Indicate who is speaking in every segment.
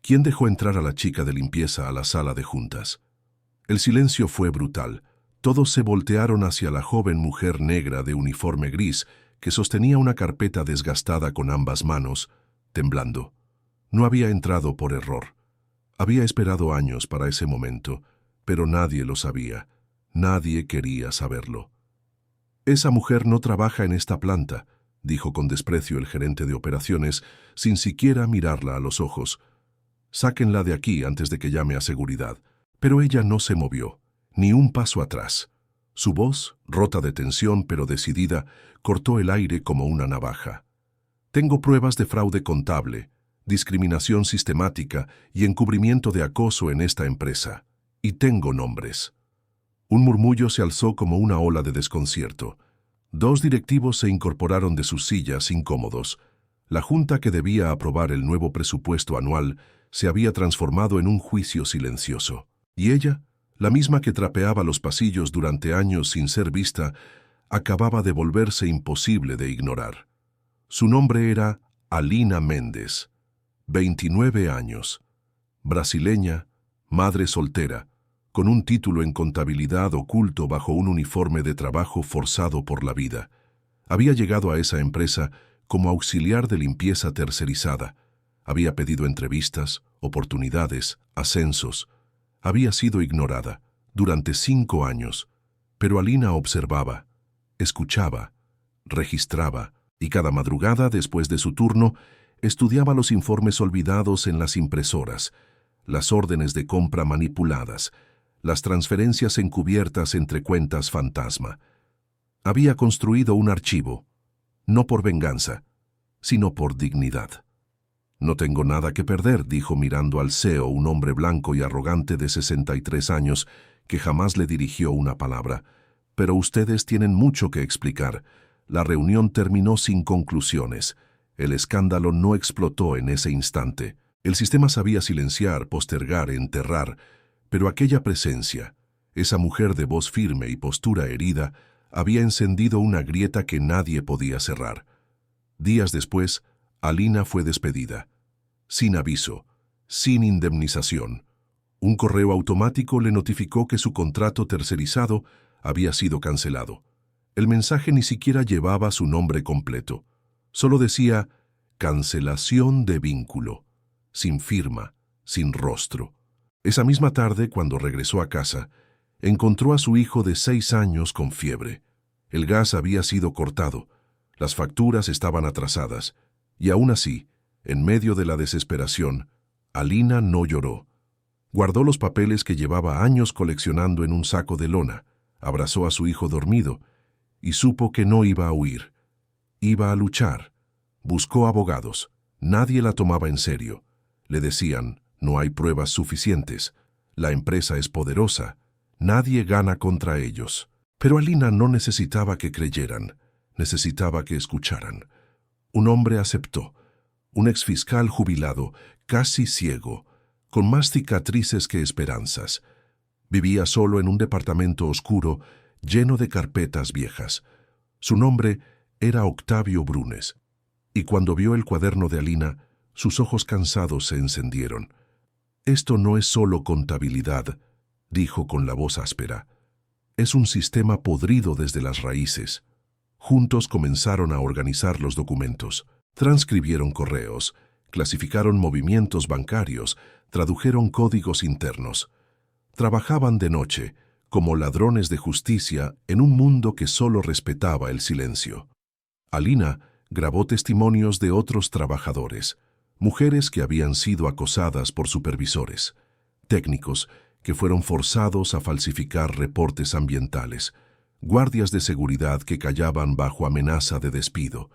Speaker 1: ¿Quién dejó entrar a la chica de limpieza a la sala de juntas? El silencio fue brutal. Todos se voltearon hacia la joven mujer negra de uniforme gris que sostenía una carpeta desgastada con ambas manos, temblando. No había entrado por error. Había esperado años para ese momento, pero nadie lo sabía. Nadie quería saberlo. «Esa mujer no trabaja en esta planta», dijo con desprecio el gerente de operaciones, sin siquiera mirarla a los ojos. «Sáquenla de aquí antes de que llame a seguridad». Pero ella no se movió, ni un paso atrás. Su voz, rota de tensión pero decidida, cortó el aire como una navaja. «Tengo pruebas de fraude contable, discriminación sistemática y encubrimiento de acoso en esta empresa. Y tengo nombres». Un murmullo se alzó como una ola de desconcierto. Dos directivos se incorporaron de sus sillas incómodos. La junta que debía aprobar el nuevo presupuesto anual se había transformado en un juicio silencioso. Y ella, la misma que trapeaba los pasillos durante años sin ser vista, acababa de volverse imposible de ignorar. Su nombre era Alina Méndez, 29 años, brasileña, madre soltera, con un título en contabilidad oculto bajo un uniforme de trabajo forzado por la vida. Había llegado a esa empresa como auxiliar de limpieza tercerizada. Había pedido entrevistas, oportunidades, ascensos. Había sido ignorada durante 5 años, pero Alina observaba, escuchaba, registraba, y cada madrugada, después de su turno, estudiaba los informes olvidados en las impresoras, las órdenes de compra manipuladas, las transferencias encubiertas entre cuentas fantasma. Había construido un archivo, no por venganza, sino por dignidad. «No tengo nada que perder», dijo mirando al CEO, un hombre blanco y arrogante de 63 años, que jamás le dirigió una palabra. «Pero ustedes tienen mucho que explicar. La reunión terminó sin conclusiones. El escándalo no explotó en ese instante. El sistema sabía silenciar, postergar, enterrar, pero aquella presencia, esa mujer de voz firme y postura herida, había encendido una grieta que nadie podía cerrar. Días después, Alina fue despedida. Sin aviso, sin indemnización. Un correo automático le notificó que su contrato tercerizado había sido cancelado. El mensaje ni siquiera llevaba su nombre completo. Solo decía «cancelación de vínculo», sin firma, sin rostro. Esa misma tarde, cuando regresó a casa, encontró a su hijo de 6 años con fiebre. El gas había sido cortado, las facturas estaban atrasadas, y aún así, en medio de la desesperación, Alina no lloró. Guardó los papeles que llevaba años coleccionando en un saco de lona, abrazó a su hijo dormido y supo que no iba a huir. Iba a luchar. Buscó abogados. Nadie la tomaba en serio. Le decían, no hay pruebas suficientes. La empresa es poderosa. Nadie gana contra ellos. Pero Alina no necesitaba que creyeran. Necesitaba que escucharan. Un hombre aceptó. Un exfiscal jubilado, casi ciego, con más cicatrices que esperanzas. Vivía solo en un departamento oscuro, lleno de carpetas viejas. Su nombre era Octavio Brunes. Y cuando vio el cuaderno de Alina, sus ojos cansados se encendieron. «Esto no es solo contabilidad», dijo con la voz áspera. «Es un sistema podrido desde las raíces». Juntos comenzaron a organizar los documentos. Transcribieron correos, clasificaron movimientos bancarios, tradujeron códigos internos. Trabajaban de noche, como ladrones de justicia en un mundo que solo respetaba el silencio. Alina grabó testimonios de otros trabajadores, mujeres que habían sido acosadas por supervisores, técnicos que fueron forzados a falsificar reportes ambientales, guardias de seguridad que callaban bajo amenaza de despido.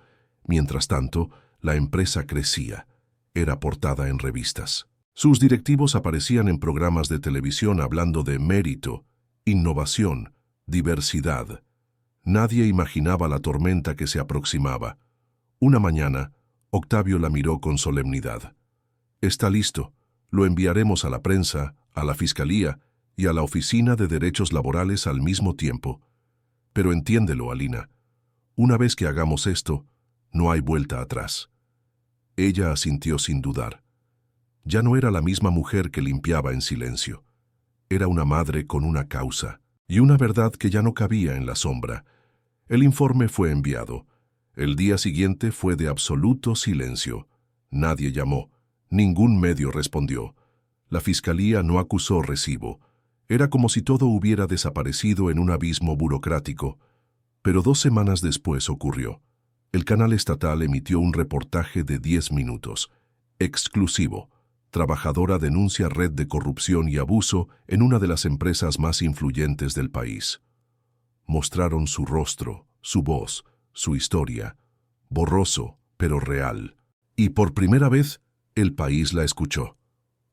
Speaker 1: Mientras tanto, la empresa crecía. Era portada en revistas. Sus directivos aparecían en programas de televisión hablando de mérito, innovación, diversidad. Nadie imaginaba la tormenta que se aproximaba. Una mañana, Octavio la miró con solemnidad. «Está listo. Lo enviaremos a la prensa, a la fiscalía y a la oficina de derechos laborales al mismo tiempo. Pero entiéndelo, Alina. Una vez que hagamos esto, no hay vuelta atrás». Ella asintió sin dudar. Ya no era la misma mujer que limpiaba en silencio. Era una madre con una causa y una verdad que ya no cabía en la sombra. El informe fue enviado. El día siguiente fue de absoluto silencio. Nadie llamó. Ningún medio respondió. La fiscalía no acusó recibo. Era como si todo hubiera desaparecido en un abismo burocrático. Pero 2 semanas después ocurrió. El canal estatal emitió un reportaje de 10 minutos. Exclusivo. Trabajadora denuncia red de corrupción y abuso en una de las empresas más influyentes del país. Mostraron su rostro, su voz, su historia. Borroso, pero real. Y por primera vez, el país la escuchó.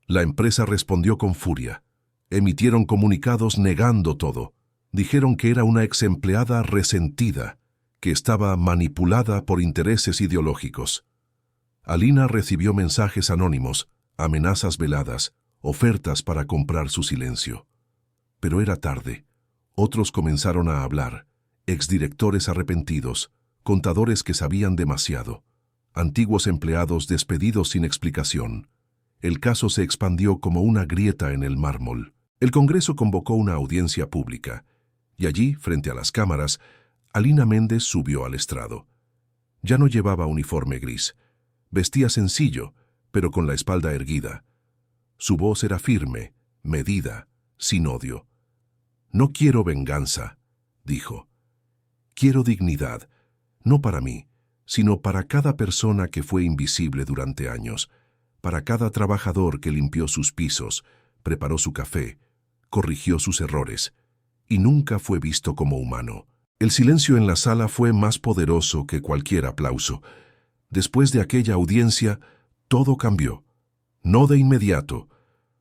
Speaker 1: La empresa respondió con furia. Emitieron comunicados negando todo. Dijeron que era una exempleada resentida, que estaba manipulada por intereses ideológicos. Alina recibió mensajes anónimos, amenazas veladas, ofertas para comprar su silencio. Pero era tarde. Otros comenzaron a hablar, exdirectores arrepentidos, contadores que sabían demasiado, antiguos empleados despedidos sin explicación. El caso se expandió como una grieta en el mármol. El Congreso convocó una audiencia pública, y allí, frente a las cámaras, Alina Méndez subió al estrado. Ya no llevaba uniforme gris. Vestía sencillo, pero con la espalda erguida. Su voz era firme, medida, sin odio. «No quiero venganza», dijo. «Quiero dignidad, no para mí, sino para cada persona que fue invisible durante años, para cada trabajador que limpió sus pisos, preparó su café, corrigió sus errores, y nunca fue visto como humano». El silencio en la sala fue más poderoso que cualquier aplauso. Después de aquella audiencia, todo cambió. No de inmediato,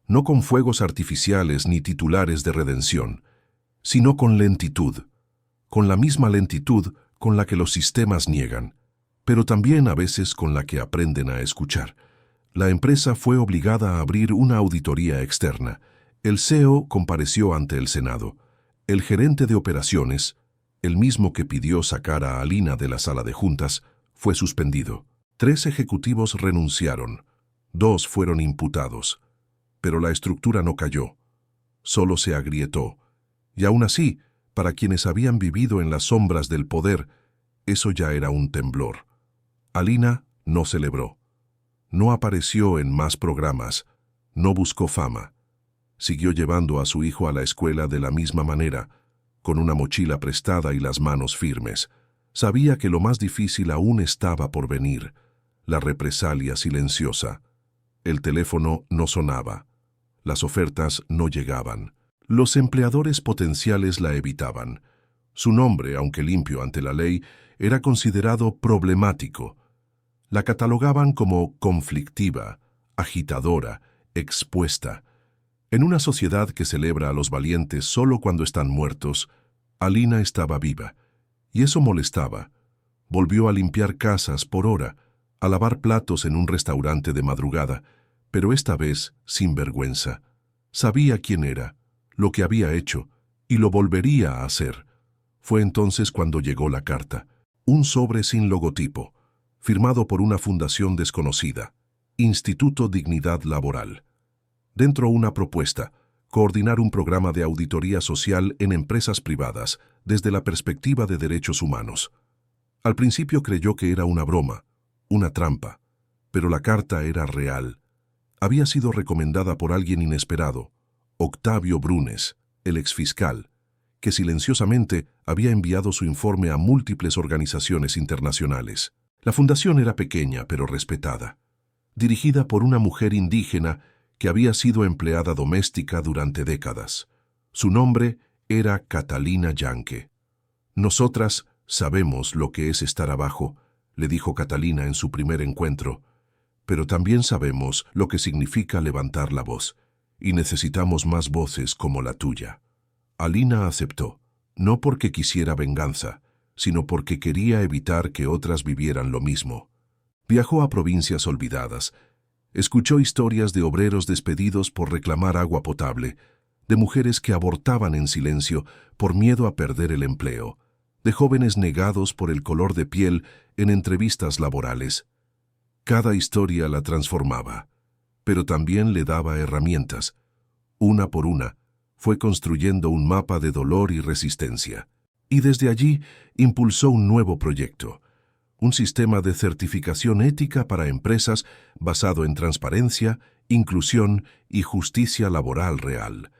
Speaker 1: no con fuegos artificiales ni titulares de redención, sino con lentitud, con la misma lentitud con la que los sistemas niegan, pero también a veces con la que aprenden a escuchar. La empresa fue obligada a abrir una auditoría externa. El CEO compareció ante el Senado. El gerente de operaciones, el mismo que pidió sacar a Alina de la sala de juntas, fue suspendido. 3 ejecutivos renunciaron. 2 fueron imputados. Pero la estructura no cayó. Solo se agrietó. Y aún así, para quienes habían vivido en las sombras del poder, eso ya era un temblor. Alina no celebró. No apareció en más programas. No buscó fama. Siguió llevando a su hijo a la escuela de la misma manera, con una mochila prestada y las manos firmes. Sabía que lo más difícil aún estaba por venir, la represalia silenciosa. El teléfono no sonaba. Las ofertas no llegaban. Los empleadores potenciales la evitaban. Su nombre, aunque limpio ante la ley, era considerado problemático. La catalogaban como conflictiva, agitadora, expuesta. En una sociedad que celebra a los valientes solo cuando están muertos, Alina estaba viva, y eso molestaba. Volvió a limpiar casas por hora, a lavar platos en un restaurante de madrugada, pero esta vez sin vergüenza. Sabía quién era, lo que había hecho, y lo volvería a hacer. Fue entonces cuando llegó la carta, un sobre sin logotipo, firmado por una fundación desconocida, Instituto Dignidad Laboral. Dentro una propuesta, coordinar un programa de auditoría social en empresas privadas desde la perspectiva de derechos humanos. Al principio creyó que era una broma, una trampa, pero la carta era real. Había sido recomendada por alguien inesperado, Octavio Brunes, el exfiscal, que silenciosamente había enviado su informe a múltiples organizaciones internacionales. La fundación era pequeña pero respetada, dirigida por una mujer indígena que había sido empleada doméstica durante décadas. Su nombre era Catalina Yanque. «Nosotras sabemos lo que es estar abajo», le dijo Catalina en su primer encuentro, «pero también sabemos lo que significa levantar la voz, y necesitamos más voces como la tuya». Alina aceptó, no porque quisiera venganza, sino porque quería evitar que otras vivieran lo mismo. Viajó a provincias olvidadas. Escuchó historias de obreros despedidos por reclamar agua potable, de mujeres que abortaban en silencio por miedo a perder el empleo, de jóvenes negados por el color de piel en entrevistas laborales. Cada historia la transformaba. pero también le daba herramientas. Una por una, fue construyendo un mapa de dolor y resistencia. Y desde allí impulsó un nuevo proyecto, un sistema de certificación ética para empresas basado en transparencia, inclusión y justicia laboral real.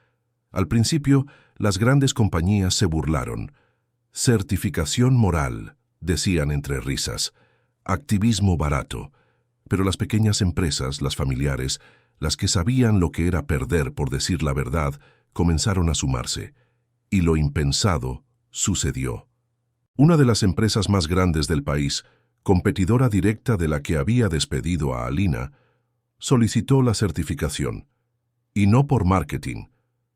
Speaker 1: Al principio, las grandes compañías se burlaron. Certificación moral, decían entre risas. Activismo barato. Pero las pequeñas empresas, las familiares, las que sabían lo que era perder por decir la verdad, comenzaron a sumarse. Y lo impensado sucedió. Una de las empresas más grandes del país, competidora directa de la que había despedido a Alina, solicitó la certificación. Y no por marketing,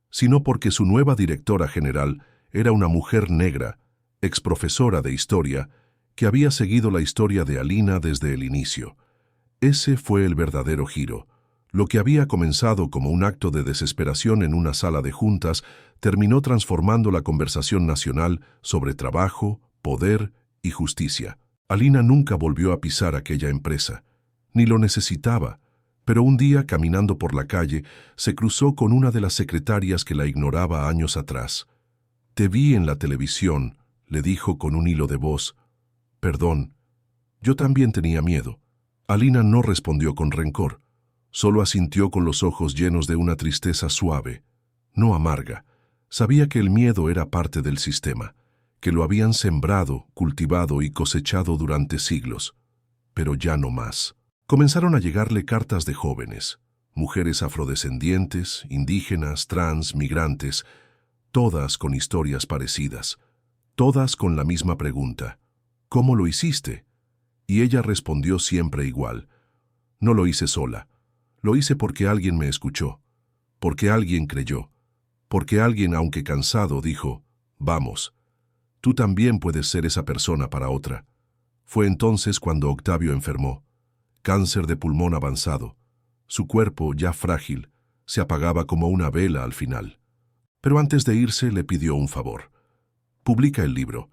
Speaker 1: sino porque su nueva directora general era una mujer negra, exprofesora de historia, que había seguido la historia de Alina desde el inicio. Ese fue el verdadero giro. Lo que había comenzado como un acto de desesperación en una sala de juntas terminó transformando la conversación nacional sobre trabajo, poder y justicia. Alina nunca volvió a pisar aquella empresa, ni lo necesitaba, pero un día, caminando por la calle, se cruzó con una de las secretarias que la ignoraba años atrás. «Te vi en la televisión», le dijo con un hilo de voz. «Perdón, yo también tenía miedo». Alina no respondió con rencor, solo asintió con los ojos llenos de una tristeza suave, no amarga. Sabía que el miedo era parte del sistema, que lo habían sembrado, cultivado y cosechado durante siglos, pero ya no más. Comenzaron a llegarle cartas de jóvenes, mujeres afrodescendientes, indígenas, trans, migrantes, todas con historias parecidas, todas con la misma pregunta: ¿cómo lo hiciste? Y ella respondió siempre igual: no lo hice sola, lo hice porque alguien me escuchó, porque alguien creyó, porque alguien, aunque cansado, dijo: vamos. Tú también puedes ser esa persona para otra. Fue entonces cuando Octavio enfermó. Cáncer de pulmón avanzado. Su cuerpo, ya frágil, se apagaba como una vela al final. Pero antes de irse le pidió un favor. Publica el libro.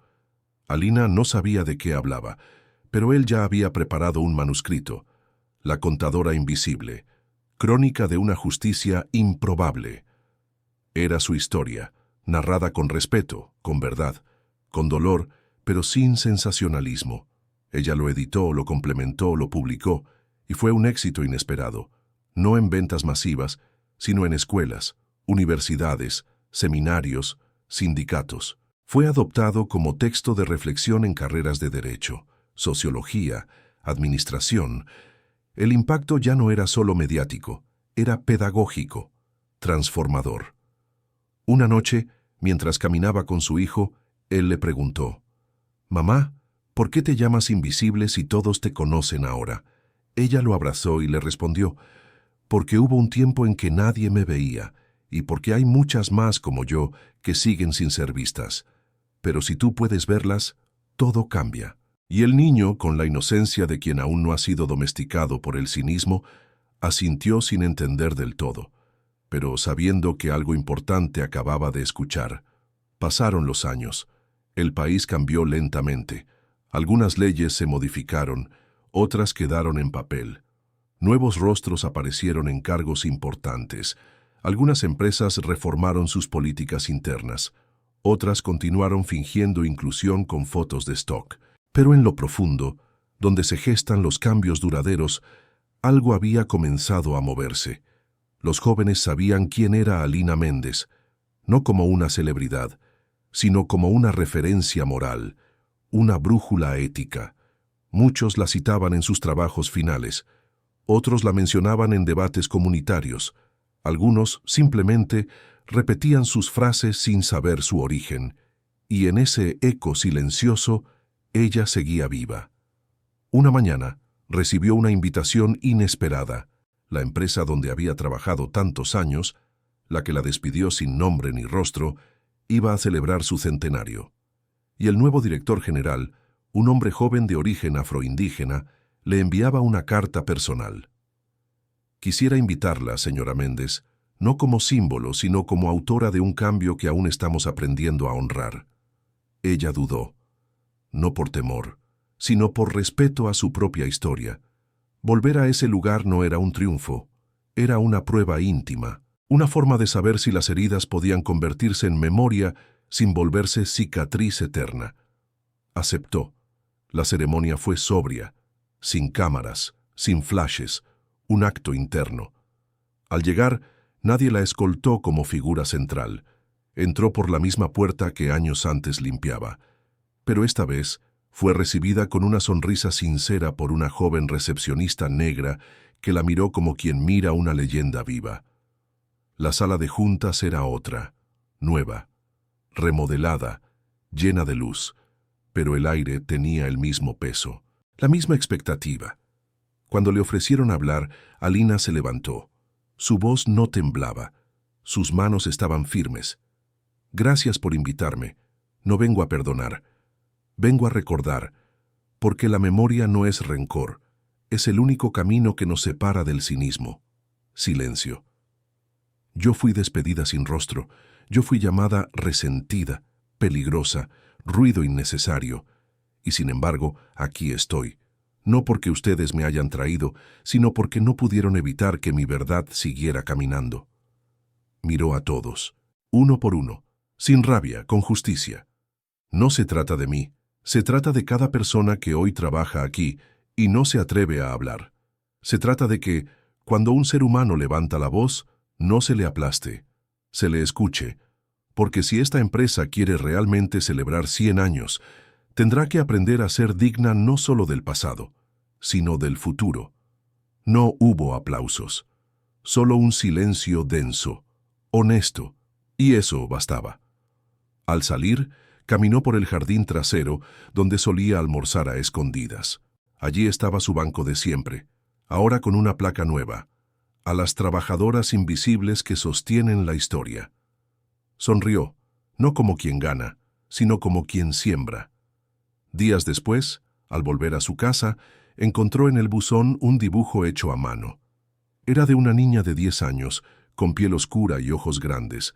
Speaker 1: Alina no sabía de qué hablaba, pero él ya había preparado un manuscrito. La contadora invisible. Crónica de una justicia improbable. Era su historia, narrada con respeto, con verdad, con dolor, pero sin sensacionalismo. Ella lo editó, lo complementó, lo publicó, y fue un éxito inesperado, no en ventas masivas, sino en escuelas, universidades, seminarios, sindicatos. Fue adoptado como texto de reflexión en carreras de derecho, sociología, administración. El impacto ya no era solo mediático, era pedagógico, transformador. Una noche, mientras caminaba con su hijo, él le preguntó: «Mamá, ¿por qué te llamas invisible si todos te conocen ahora?» Ella lo abrazó y le respondió: «Porque hubo un tiempo en que nadie me veía, y porque hay muchas más como yo que siguen sin ser vistas. Pero si tú puedes verlas, todo cambia». Y el niño, con la inocencia de quien aún no ha sido domesticado por el cinismo, asintió sin entender del todo, pero sabiendo que algo importante acababa de escuchar. Pasaron los años. El país cambió lentamente. Algunas leyes se modificaron, otras quedaron en papel. Nuevos rostros aparecieron en cargos importantes. Algunas empresas reformaron sus políticas internas. Otras continuaron fingiendo inclusión con fotos de stock. Pero en lo profundo, donde se gestan los cambios duraderos, algo había comenzado a moverse. Los jóvenes sabían quién era Alina Méndez, no como una celebridad, sino como una referencia moral, una brújula ética. Muchos la citaban en sus trabajos finales, otros la mencionaban en debates comunitarios, algunos simplemente repetían sus frases sin saber su origen, y en ese eco silencioso ella seguía viva. Una mañana recibió una invitación inesperada. La empresa donde había trabajado tantos años, la que la despidió sin nombre ni rostro, iba a celebrar su centenario. Y el nuevo director general, un hombre joven de origen afroindígena, le enviaba una carta personal. «Quisiera invitarla, señora Méndez, no como símbolo, sino como autora de un cambio que aún estamos aprendiendo a honrar». Ella dudó, no por temor, sino por respeto a su propia historia. Volver a ese lugar no era un triunfo, Era una prueba íntima, una forma de saber si las heridas podían convertirse en memoria sin volverse cicatriz eterna. Aceptó. La ceremonia fue sobria, sin cámaras, sin flashes, un acto interno. Al llegar, nadie la escoltó como figura central. Entró por la misma puerta que años antes limpiaba. Pero esta vez fue recibida con una sonrisa sincera por una joven recepcionista negra que la miró como quien mira una leyenda viva. La sala de juntas era otra, nueva, remodelada, llena de luz, pero el aire tenía el mismo peso, la misma expectativa. Cuando le ofrecieron hablar, Alina se levantó. Su voz no temblaba, sus manos estaban firmes. Gracias por invitarme. No vengo a perdonar. Vengo a recordar, porque la memoria no es rencor, es el único camino que nos separa del cinismo. Silencio. Yo fui despedida sin rostro, yo fui llamada resentida, peligrosa, ruido innecesario, y sin embargo, aquí estoy. No porque ustedes me hayan traído, sino porque no pudieron evitar que mi verdad siguiera caminando. Miró a todos, uno por uno, sin rabia, con justicia. No se trata de mí, se trata de cada persona que hoy trabaja aquí y no se atreve a hablar. Se trata de que, cuando un ser humano levanta la voz, no se le aplaste, se le escuche, porque si esta empresa quiere realmente celebrar 100 años, tendrá que aprender a ser digna no solo del pasado, sino del futuro. No hubo aplausos, solo un silencio denso, honesto, y eso bastaba. Al salir, caminó por el jardín trasero, donde solía almorzar a escondidas. Allí estaba su banco de siempre, ahora con una placa nueva: a las trabajadoras invisibles que sostienen la historia. Sonrió, no como quien gana, sino como quien siembra. Días después, al volver a su casa, encontró en el buzón un dibujo hecho a mano. Era de una niña de 10 años, con piel oscura y ojos grandes.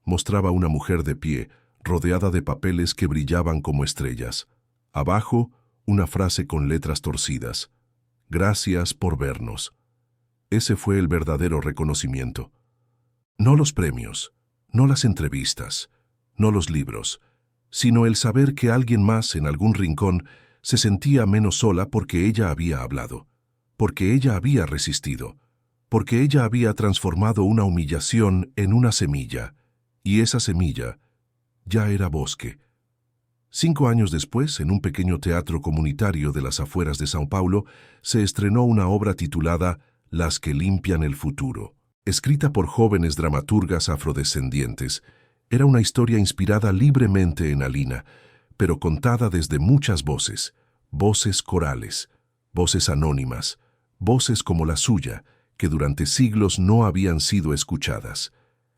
Speaker 1: Mostraba una mujer de pie, rodeada de papeles que brillaban como estrellas. Abajo, una frase con letras torcidas: «Gracias por vernos». Ese fue el verdadero reconocimiento. No los premios, no las entrevistas, no los libros, sino el saber que alguien más en algún rincón se sentía menos sola porque ella había hablado, porque ella había resistido, porque ella había transformado una humillación en una semilla, y esa semilla ya era bosque. 5 años después, en un pequeño teatro comunitario de las afueras de São Paulo, se estrenó una obra titulada Las que limpian el futuro. Escrita por jóvenes dramaturgas afrodescendientes, era una historia inspirada libremente en Alina, pero contada desde muchas voces, voces corales, voces anónimas, voces como la suya, que durante siglos no habían sido escuchadas.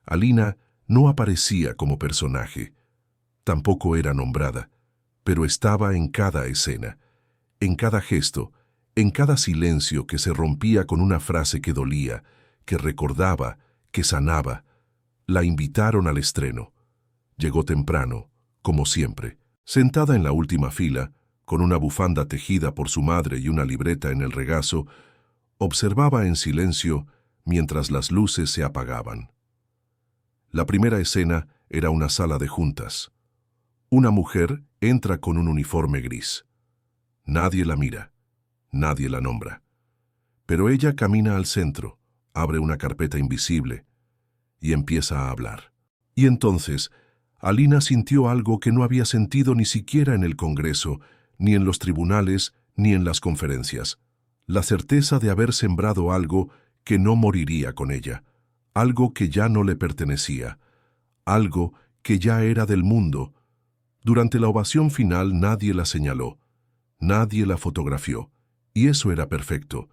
Speaker 1: Alina no aparecía como personaje, tampoco era nombrada, pero estaba en cada escena, en cada gesto, en cada silencio que se rompía con una frase que dolía, que recordaba, que sanaba. La invitaron al estreno. Llegó temprano, como siempre. Sentada en la última fila, con una bufanda tejida por su madre y una libreta en el regazo, observaba en silencio mientras las luces se apagaban. La primera escena era una sala de juntas. Una mujer entra con un uniforme gris. Nadie la mira, nadie la nombra. Pero ella camina al centro, abre una carpeta invisible y empieza a hablar. Y entonces, Alina sintió algo que no había sentido ni siquiera en el Congreso, ni en los tribunales, ni en las conferencias. La certeza de haber sembrado algo que no moriría con ella, algo que ya no le pertenecía, algo que ya era del mundo. Durante la ovación final nadie la señaló, nadie la fotografió, y eso era perfecto,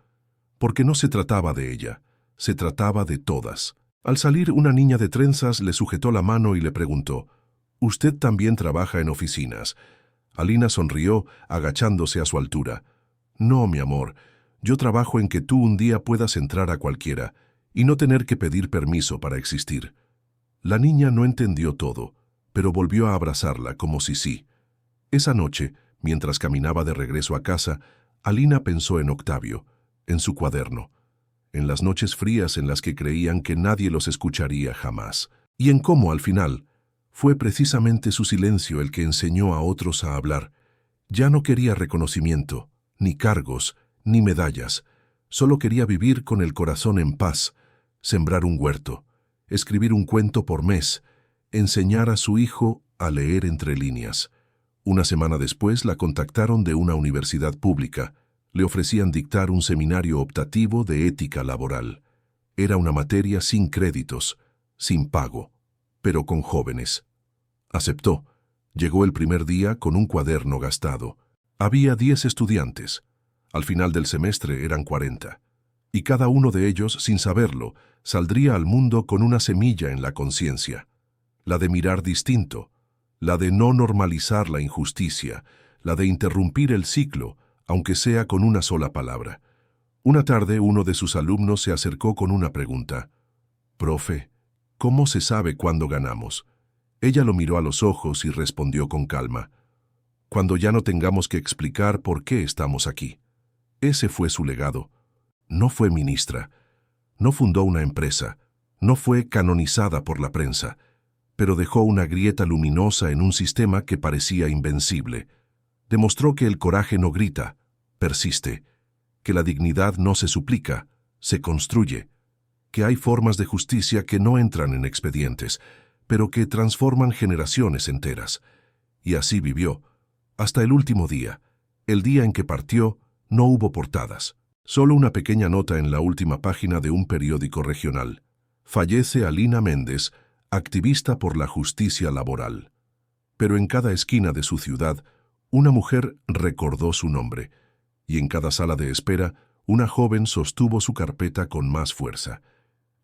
Speaker 1: porque no se trataba de ella, se trataba de todas. Al salir, una niña de trenzas le sujetó la mano y le preguntó: «¿Usted también trabaja en oficinas?» Alina sonrió, agachándose a su altura. «No, mi amor, yo trabajo en que tú un día puedas entrar a cualquiera y no tener que pedir permiso para existir». La niña no entendió todo, pero volvió a abrazarla como si sí. Esa noche, mientras caminaba de regreso a casa, Alina pensó en Octavio, en su cuaderno. en las noches frías en las que creían que nadie los escucharía jamás, y en cómo, al final, fue precisamente su silencio el que enseñó a otros a hablar. Ya no quería reconocimiento, ni cargos, ni medallas. Solo quería vivir con el corazón en paz, sembrar un huerto, escribir un cuento por mes, enseñar a su hijo a leer entre líneas. Una semana después la contactaron de una universidad pública. Le ofrecían dictar un seminario optativo de ética laboral. Era una materia sin créditos, sin pago, pero con jóvenes. Aceptó. Llegó el primer día con un cuaderno gastado. Había 10 estudiantes. Al final del semestre eran 40. Y cada uno de ellos, sin saberlo, saldría al mundo con una semilla en la conciencia. La de mirar distinto, la de no normalizar la injusticia, la de interrumpir el ciclo, aunque sea con una sola palabra. Una tarde uno de sus alumnos se acercó con una pregunta. «Profe, ¿cómo se sabe cuándo ganamos?» Ella lo miró a los ojos y respondió con calma. «Cuando ya no tengamos que explicar por qué estamos aquí». Ese fue su legado. No fue ministra, no fundó una empresa, no fue canonizada por la prensa, pero dejó una grieta luminosa en un sistema que parecía invencible. Demostró que el coraje no grita, persiste, que la dignidad no se suplica, se construye, que hay formas de justicia que no entran en expedientes, pero que transforman generaciones enteras. Y así vivió, hasta el último día. El día en que partió, no hubo portadas, solo una pequeña nota en la última página de un periódico regional. Fallece Alina Méndez, activista por la justicia laboral. Pero en cada esquina de su ciudad, una mujer recordó su nombre, y en cada sala de espera, una joven sostuvo su carpeta con más fuerza.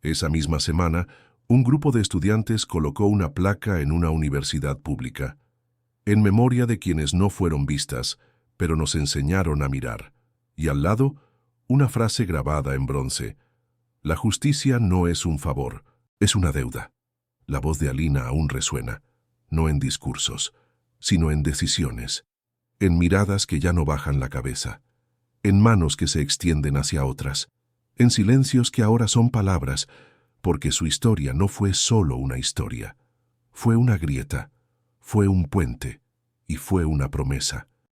Speaker 1: Esa misma semana, un grupo de estudiantes colocó una placa en una universidad pública, en memoria de quienes no fueron vistas, pero nos enseñaron a mirar. Y al lado, una frase grabada en bronce: «La justicia no es un favor, es una deuda». La voz de Alina aún resuena, no en discursos, sino en decisiones, en miradas que ya no bajan la cabeza, en manos que se extienden hacia otras, en silencios que ahora son palabras, porque su historia no fue solo una historia, fue una grieta, fue un puente y fue una promesa.